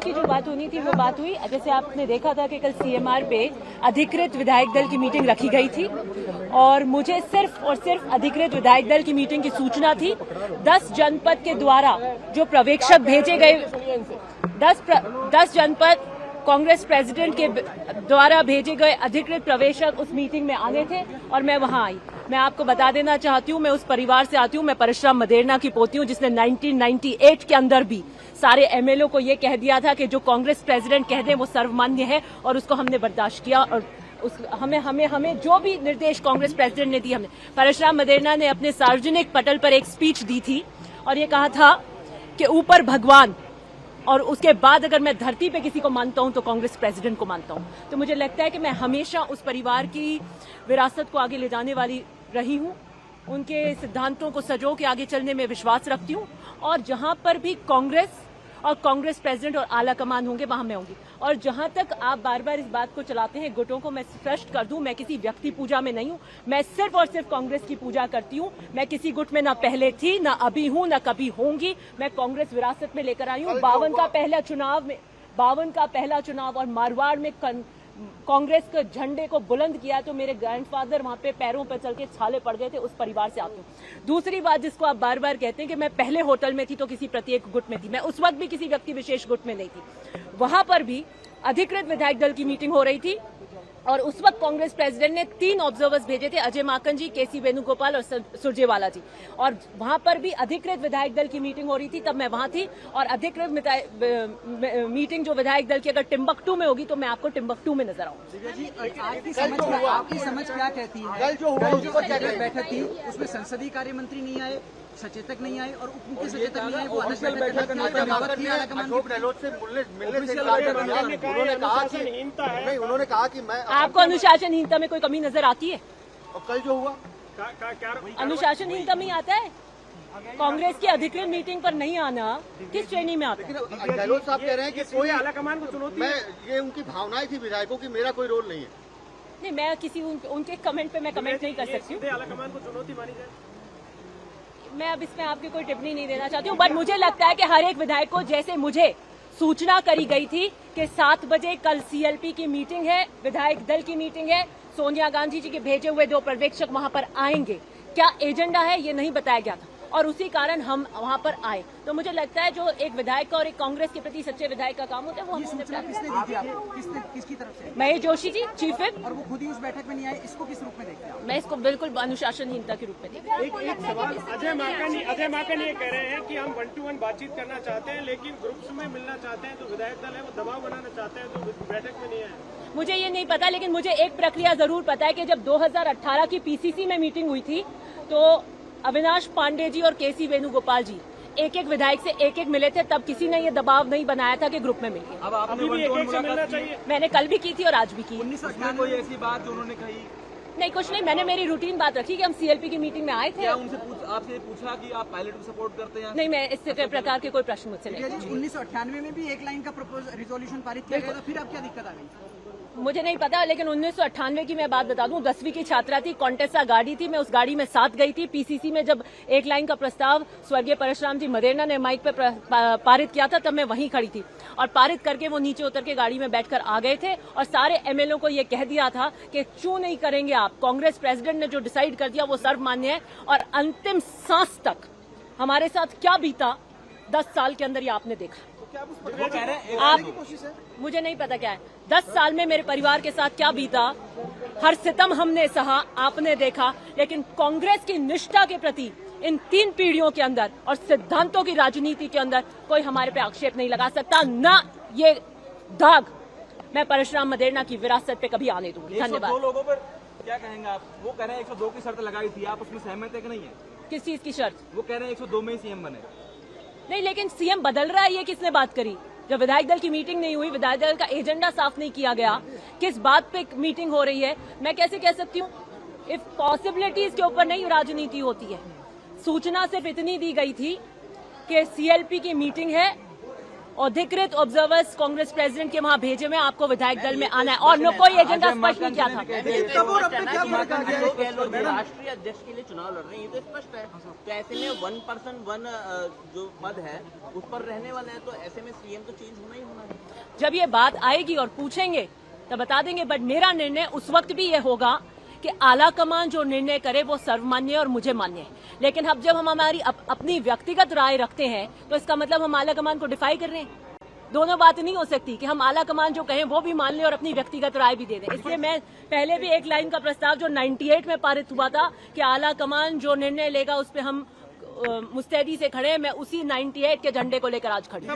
Meeting की जो बात होनी थी वो बात हुई। जैसे आपने देखा था कि कल सीएमआर पे अधिकृत विधायक दल की मीटिंग रखी गई थी और मुझे सिर्फ और सिर्फ अधिकृत विधायक दल की मीटिंग की सूचना थी। 10 जनपद के द्वारा जो पर्यवेक्षक भेजे गए, 10 जनपद कांग्रेस प्रेसिडेंट के द्वारा भेजे गए अधिकृत प्रवेशक उस मीटिंग में आने थे और मैं वहां आई। मैं आपको बता देना चाहती हूं, मैं उस परिवार से आती हूं, मैं परशुराम मदेरणा की पोती हूं जिसने 1998 के अंदर भी सारे एमएलए को ये कह दिया था कि जो कांग्रेस प्रेसिडेंट कह दे वो सर्वमान्य है और उसको हमने बर्दाश्त किया और हमें जो भी निर्देश कांग्रेस प्रेसिडेंट ने दिए हमने। परशुराम मदेरणा ने अपने सार्वजनिक पटल पर एक स्पीच दी थी और ये कहा था कि ऊपर भगवान और उसके बाद अगर मैं धरती पे किसी को मानता हूं तो कांग्रेस प्रेसिडेंट को मानता हूं। तो मुझे लगता है कि मैं हमेशा उस परिवार की विरासत को आगे ले जाने वाली रही हूं, उनके सिद्धांतों को सजो के आगे चलने में विश्वास रखती हूं और जहां पर भी कांग्रेस और कांग्रेस प्रेसिडेंट और आला कमान होंगे वहां मैं होंगी। और जहां तक आप बार बार इस बात को चलाते हैं गुटों को, मैं स्पष्ट कर दूं, मैं किसी व्यक्ति पूजा में नहीं हूं। मैं सिर्फ और सिर्फ कांग्रेस की पूजा करती हूं। मैं किसी गुट में ना पहले थी, ना अभी हूं, ना कभी होंगी। मैं कांग्रेस विरासत में लेकर आई हूं। 52 का पहला चुनाव और मारवाड़ में कांग्रेस के झंडे को बुलंद किया तो मेरे ग्रैंडफादर वहां पे पैरों पर चल के छाले पड़ गए थे। उस परिवार से आती हूँ। दूसरी बात जिसको आप बार बार कहते हैं कि मैं पहले होटल में थी तो किसी प्रत्येक गुट में थी, मैं उस वक्त भी किसी व्यक्ति विशेष गुट में नहीं थी। वहां पर भी अधिकृत विधायक दल की मीटिंग हो रही थी और उस वक्त कांग्रेस प्रेसिडेंट ने 3 ऑब्जर्वर्स भेजे थे, अजय माकन जी, केसी वेणुगोपाल और सुरजेवाला जी। और वहां पर भी अधिकृत विधायक दल की मीटिंग हो रही थी, तब मैं वहां थी। और अधिकृत मीटिंग जो विधायक दल की अगर टिम्बकटू में होगी तो मैं आपको टिम्बकटू में नजर आऊंगी। आपकी समझ क्या कहती है? कल जो हुआ बैठक थी उसमें संसदीय कार्य मंत्री नहीं आए, सचेतक नहीं आए और उप मुख्य सचेतक नहीं आए। वो ऑफिशियल बैठक उन्होंने कहा कि मैं आपको अनुशासनहीनता में कोई कमी नजर आती है? और कल जो हुआ अनुशासनहीनता में आता है। कांग्रेस की अधिकृत मीटिंग पर नहीं आना किस श्रेणी में आता है? गहलोत साहब कह रहे हैं कि कोई आलाकमान को चुनौती, मैं ये उनकी भावनाएं थी विधायकों की, मेरा कोई रोल नहीं है। नहीं, मैं किसी उनके कमेंट पे मैं कमेंट नहीं कर सकती हूँ। आलाकमान को चुनौती मानी जाए। मैं अब इसमें आपकी कोई टिप्पणी नहीं देना चाहती हूँ, बट मुझे लगता है कि हर एक विधायक को, जैसे मुझे सूचना करी गई थी कि 7 बजे कल सीएलपी की मीटिंग है, विधायक दल की मीटिंग है, सोनिया गांधी जी के भेजे हुए 2 पर्यवेक्षक वहां पर आएंगे, क्या एजेंडा है ये नहीं बताया गया था और उसी कारण हम वहां पर आए। तो मुझे लगता है जो एक विधायक का और एक कांग्रेस के प्रति सच्चे विधायक का काम होता है वो हमने किसकी तरफ से? Mahesh Joshi ji, chief whip. और वो खुद ही उस बैठक में नहीं आए, इसको किस रूप में देखते हैं? मैं इसको बिल्कुल अनुशासनहीनता के रूप में देखती हूँ। एक सवाल, अजय माकन ये कह रहे हैं कि हम 1-to-1 बातचीत करना चाहते हैं लेकिन ग्रुप्स में मिलना चाहते हैं, तो विधायक दल है वो दबाव बनाना चाहते हैं तो बैठक में नहीं आए। मुझे ये नहीं पता, लेकिन मुझे एक प्रक्रिया जरूर पता है कि जब 2018 की पीसीसी में मीटिंग हुई थी तो अविनाश पांडे जी और केसी वेणुगोपाल जी एक विधायक से एक मिले थे, तब किसी ने ये दबाव नहीं बनाया था कि ग्रुप में मिलिए। अब आपने एक से मिलना चाहिए। मैंने कल भी की थी और आज भी की। 1998 कोई ऐसी बात जो उन्होंने कही? नहीं, कुछ नहीं, मैंने मेरी रूटीन बात रखी कि हम सीएलपी की मीटिंग में आए थे। आपसे पूछा कि आप पायलट को सपोर्ट करते हैं? नहीं, मैं इस प्रकार के कोई प्रश्न मुझसे नहीं। 1998 में भी एक लाइन का रिजोल्यूशन पारित किया गया था, फिर अब क्या दिक्कत आ गई? मुझे नहीं पता, लेकिन 1998 की मैं बात बता दूं, 10वीं की छात्रा थी, कॉन्टेसा गाड़ी थी, मैं उस गाड़ी में साथ गई थी। पीसीसी में जब एक लाइन का प्रस्ताव स्वर्गीय परशुराम जी मदेरणा ने माइक पे पारित किया था तब मैं वहीं खड़ी थी और पारित करके वो नीचे उतर के गाड़ी में बैठकर आ गए थे और सारे एमएलए को ये कह दिया था कि क्यों नहीं करेंगे आप, कांग्रेस प्रेसिडेंट ने जो डिसाइड कर दिया वो सर्वमान्य है। और अंतिम सांस तक हमारे साथ क्या बीता 10 साल के अंदर ये आपने देखा। मुझे नहीं पता क्या है 10 साल में मेरे परिवार के साथ क्या बीता, हर सितम हमने सहा, आपने देखा। लेकिन कांग्रेस की निष्ठा के प्रति इन 3 पीढ़ियों के अंदर और सिद्धांतों की राजनीति के अंदर कोई हमारे पे आक्षेप नहीं लगा सकता, ना ये दाग मैं परशुराम मदेरणा की विरासत पे कभी आने दूंगी। धन्यवाद। 102 लोगों पर क्या कहेंगे आप? वो कह रहे हैं 102 की शर्त लगाई थी, आप उसमें सहमत है कि नहीं है? किस चीज की शर्त? वो कह रहे हैं 102 में ही सीएम बने। नहीं, लेकिन सीएम बदल रहा है, ये किसने बात करी? जब विधायक दल की मीटिंग नहीं हुई, विधायक दल का एजेंडा साफ नहीं किया गया, किस बात पे मीटिंग हो रही है, मैं कैसे कह सकती हूँ? इफ पॉसिबिलिटीज के ऊपर नहीं राजनीति होती है। सूचना सिर्फ इतनी दी गई थी कि सीएलपी की मीटिंग है अधिकृत ऑब्जर्वर्स कांग्रेस प्रेसिडेंट के वहां भेजे में आपको विधायक दल में आना है और न कोई एजेंडा स्पष्ट नहीं किया था। राष्ट्रीय अध्यक्ष के लिए चुनाव लड़ रहे हैं, ये तो स्पष्ट है। तो ऐसे में 1 पर्सन 1 जो पद है उस पर रहने वाले हैं, तो ऐसे में सीएम तो चेंज होना ही होना है। जब ये बात आएगी और पूछेंगे तब बता देंगे, बट मेरा निर्णय उस वक्त भी ये होगा कि आला कमान जो निर्णय करे वो सर्वमान्य और मुझे मान्य है। लेकिन अब जब हम हमारी अपनी व्यक्तिगत राय रखते हैं तो इसका मतलब हम आला कमान को डिफाई कर रहे हैं। दोनों बात नहीं हो सकती कि हम आला कमान जो कहें वो भी मान लें और अपनी व्यक्तिगत राय भी दे दें। इसलिए मैं पहले भी एक लाइन का प्रस्ताव जो 98 में पारित हुआ था कि आला कमान जो निर्णय लेगा उस पर हम मुस्तैदी से खड़े हैं, मैं उसी 98 के झंडे को लेकर आज खड़ी हूं।